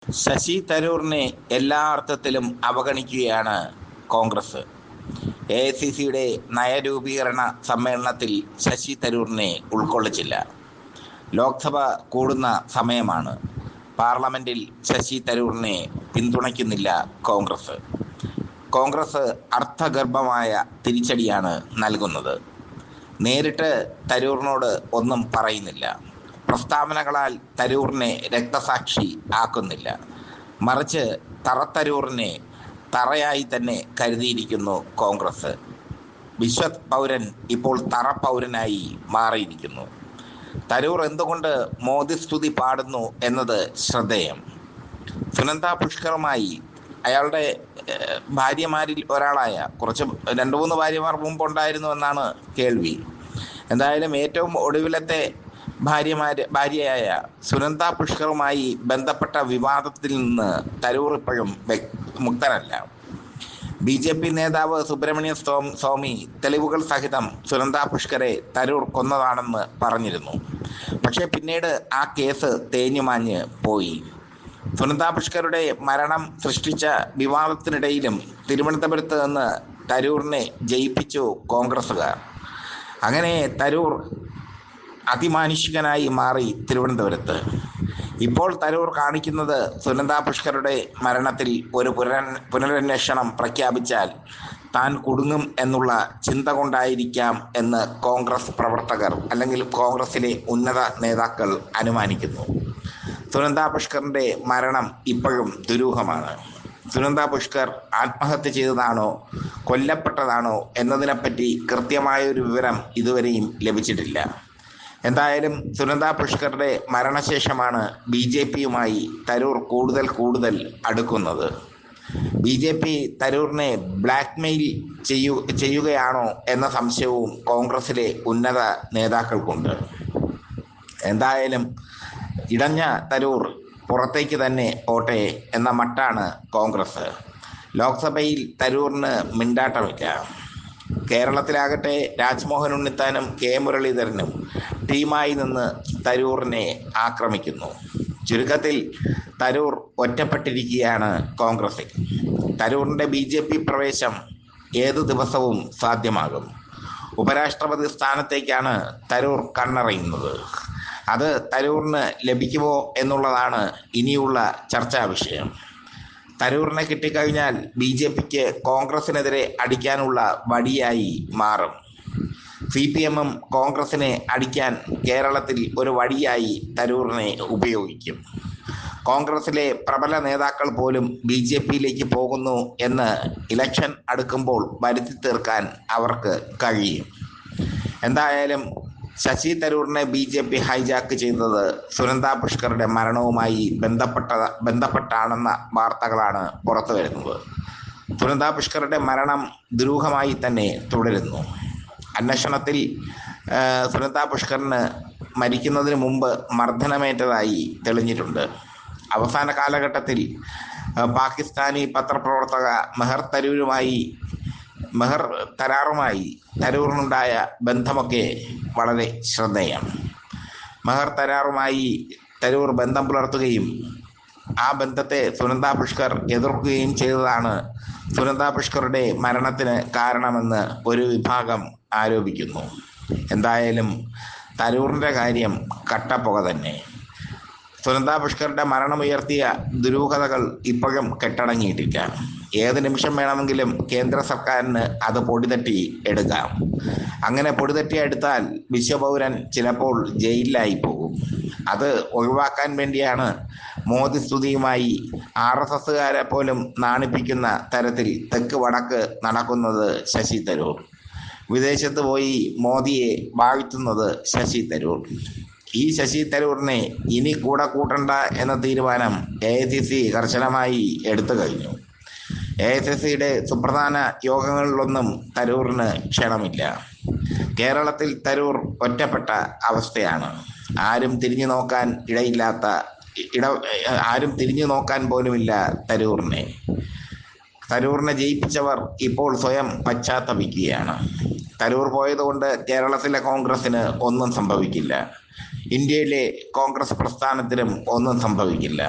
ശശി തരൂരിനെ എല്ലാ അർത്ഥത്തിലും അവഗണിക്കുകയാണ് കോൺഗ്രസ്. AICCയുടെ നയരൂപീകരണ സമ്മേളനത്തിൽ ശശി തരൂരിനെ ഉൾക്കൊള്ളിച്ചില്ല. ലോക്സഭ കൂടുന്ന സമയമാണ്. പാർലമെന്റിൽ ശശി തരൂരിനെ പിന്തുണയ്ക്കുന്നില്ല കോൺഗ്രസ്. കോൺഗ്രസ് അർത്ഥഗർഭമായ തിരിച്ചടിയാണ് നൽകുന്നത്. നേരിട്ട് തരൂരിനോട് ഒന്നും പറയുന്നില്ല. പ്രസ്താവനകളാൽ തരൂരിനെ രക്തസാക്ഷി ആക്കുന്നില്ല. മറിച്ച് തറത്തരൂരിനെ തറയായി തന്നെ കരുതിയിരിക്കുന്നു കോൺഗ്രസ്. വിശ്വത് പൗരൻ ഇപ്പോൾ തറ പൗരനായി മാറിയിരിക്കുന്നു. തരൂർ എന്തുകൊണ്ട് മോദി സ്തുതി പാടുന്നു എന്നത് ശ്രദ്ധേയം. സുനന്ദ പുഷ്കറുമായി അയാളുടെ ഭാര്യമാരിൽ ഒരാളായ രണ്ട് മൂന്ന് ഭാര്യമാർ മുമ്പുണ്ടായിരുന്നു എന്നാണ് കേൾവി. എന്തായാലും ഏറ്റവും ഒടുവിലത്തെ ഭാര്യയായ സുനന്ദ പുഷ്കറുമായി ബന്ധപ്പെട്ട വിവാദത്തിൽ നിന്ന് തരൂർ ഇപ്പോഴും മുക്തനല്ല. BJP നേതാവ് സുബ്രഹ്മണ്യ സ്വാമി തെളിവുകൾ സഹിതം സുനന്ദ പുഷ്കറെ തരൂർ കൊന്നതാണെന്ന് പറഞ്ഞിരുന്നു. പക്ഷേ പിന്നീട് ആ കേസ് തേഞ്ഞുമാഞ്ഞ് പോയി. സുനന്ദ പുഷ്കറുടെ മരണം സൃഷ്ടിച്ച വിവാദത്തിനിടയിലും തിരുവനന്തപുരത്ത് നിന്ന് തരൂരിനെ ജയിപ്പിച്ചു കോൺഗ്രസുകാർ. അങ്ങനെ തരൂർ അതിമാനുഷികനായി മാറി തിരുവനന്തപുരത്ത്. ഇപ്പോൾ തരൂർ കാണിക്കുന്നത് സുനന്ദ പുഷ്കറുടെ മരണത്തിൽ ഒരു പുനരന്വേഷണം പ്രഖ്യാപിച്ചാൽ താൻ കുടുങ്ങും എന്നുള്ള ചിന്ത കൊണ്ടായിരിക്കാം എന്ന് കോൺഗ്രസ് പ്രവർത്തകർ അല്ലെങ്കിൽ കോൺഗ്രസിലെ ഉന്നത നേതാക്കൾ അനുമാനിക്കുന്നു. സുനന്ദ പുഷ്കറിൻ്റെ മരണം ഇപ്പോഴും ദുരൂഹമാണ്. സുനന്ദ പുഷ്കർ ആത്മഹത്യ ചെയ്തതാണോ കൊല്ലപ്പെട്ടതാണോ എന്നതിനെപ്പറ്റി കൃത്യമായൊരു വിവരം ഇതുവരെയും ലഭിച്ചിട്ടില്ല. എന്തായാലും സുനന്ദ പുഷ്കറുടെ മരണശേഷമാണ് BJPയുമായി തരൂർ കൂടുതൽ അടുക്കുന്നത്. BJP തരൂരിനെ ബ്ലാക്ക്മെയിൽ ചെയ്യുകയാണോ എന്ന സംശയവും കോൺഗ്രസിലെ ഉന്നത നേതാക്കൾക്കുണ്ട്. എന്തായാലും ഇടഞ്ഞ തരൂർ പുറത്തേക്ക് തന്നെ പോട്ടെ എന്ന മട്ടാണ് കോൺഗ്രസ്. ലോക്സഭയിൽ തരൂരിന് മിണ്ടാട്ടമില്ല. കേരളത്തിലാകട്ടെ രാജ്മോഹൻ ഉണ്ണിത്താനും K മുരളീധരനും ടീമായി നിന്ന് തരൂറിനെ ആക്രമിക്കുന്നു. ചുരുക്കത്തിൽ തരൂർ ഒറ്റപ്പെട്ടിരിക്കുകയാണ് കോൺഗ്രസിൽ. തരൂറിൻ്റെ BJP പ്രവേശം ഏതു ദിവസവും സാധ്യമാകും. ഉപരാഷ്ട്രപതി സ്ഥാനത്തേക്കാണ് തരൂർ കണ്ണറിയുന്നത്. അത് തരൂറിന് ലഭിക്കുമോ എന്നുള്ളതാണ് ഇനിയുള്ള ചർച്ചാ വിഷയം. തരൂറിനെ കിട്ടിക്കഴിഞ്ഞാൽ BJPക്ക് കോൺഗ്രസിനെതിരെ അടിക്കാനുള്ള വടിയായി മാറും. CPMും കോൺഗ്രസിനെ അടിക്കാൻ കേരളത്തിൽ ഒരു വടിയായി തരൂറിനെ ഉപയോഗിക്കും. കോൺഗ്രസിലെ പ്രബല നേതാക്കൾ പോലും BJPയിലേക്ക് പോകുന്നു എന്ന് ഇലക്ഷൻ അടുക്കുമ്പോൾ വരുത്തി തീർക്കാൻ അവർക്ക് കഴിയും. എന്തായാലും ശശി തരൂരിനെ BJP ഹൈജാക്ക് ചെയ്തത് സുനന്ദ പുഷ്കറുടെ മരണവുമായി ബന്ധപ്പെട്ടാണെന്ന വാർത്തകളാണ് പുറത്തു വരുന്നത്. സുനന്ദ പുഷ്കറുടെ മരണം ദുരൂഹമായി തന്നെ തുടരുന്നു. അന്വേഷണത്തിൽ സുനന്ദ പുഷ്കറിന് മരിക്കുന്നതിന് മുമ്പ് മർദ്ദനമേറ്റതായി തെളിഞ്ഞിട്ടുണ്ട്. അവസാന കാലഘട്ടത്തിൽ പാകിസ്ഥാനി പത്രപ്രവർത്തക മെഹർ തരാറുമായി തരൂറിനുണ്ടായ ബന്ധമൊക്കെ വളരെ ശ്രദ്ധേയം. മെഹർ തരാറുമായി തരൂർ ബന്ധം പുലർത്തുകയും ആ ബന്ധത്തെ സുനന്ദ പുഷ്കർ എതിർക്കുകയും ചെയ്തതാണ് സുനന്ദ പുഷ്കറുടെ മരണത്തിന് കാരണമെന്ന് ഒരു വിഭാഗം ആരോപിക്കുന്നു. എന്തായാലും തരൂറിൻ്റെ കാര്യം കട്ടപ്പുക തന്നെ. സുനന്ദ പുഷ്കറുടെ മരണമുയർത്തിയ ദുരൂഹതകൾ ഇപ്പോഴും കെട്ടടങ്ങിയിട്ടില്ല. ഏത് നിമിഷം വേണമെങ്കിലും കേന്ദ്ര സർക്കാരിന് അത് പൊടിതട്ടി എടുക്കാം. അങ്ങനെ പൊടിതട്ടി എടുത്താൽ വിശ്വപൗരൻ ചിലപ്പോൾ ജയിലിലായി പോകും. അത് ഒഴിവാക്കാൻ വേണ്ടിയാണ് മോദി സ്തുതിയുമായി RSSകാരെ പോലും നാണിപ്പിക്കുന്ന തരത്തിൽ തെക്ക് വടക്ക് നടക്കുന്നത് ശശി തരൂർ. വിദേശത്ത് പോയി മോദിയെ വാഴ്ത്തുന്നത് ശശി തരൂർ. ഈ ശശി തരൂരിനെ ഇനി കൂടെ കൂട്ടണ്ട എന്ന തീരുമാനം AICC കർശനമായി എടുത്തു കഴിഞ്ഞു. AICCയുടെ സുപ്രധാന യോഗങ്ങളിലൊന്നും തരൂറിന് ക്ഷണമില്ല. കേരളത്തിൽ തരൂർ ഒറ്റപ്പെട്ട അവസ്ഥയാണ്. ആരും തിരിഞ്ഞു നോക്കാൻ പോലുമില്ല തരൂറിനെ. തരൂറിനെ ജയിപ്പിച്ചവർ ഇപ്പോൾ സ്വയം പശ്ചാത്തപിക്കുകയാണ്. തരൂർ പോയതുകൊണ്ട് കേരളത്തിലെ കോൺഗ്രസിന് ഒന്നും സംഭവിക്കില്ല. ഇന്ത്യയിലെ കോൺഗ്രസ് പ്രസ്ഥാനത്തിനും ഒന്നും സംഭവിക്കില്ല.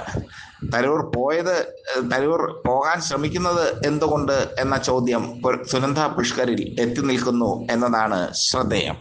തരൂർ പോകാൻ ശ്രമിക്കുന്നത് എന്തുകൊണ്ട് എന്ന ചോദ്യം സുനന്ദ പുഷ്കരിൽ എത്തി നിൽക്കുന്നു എന്നതാണ് ശ്രദ്ധേയം.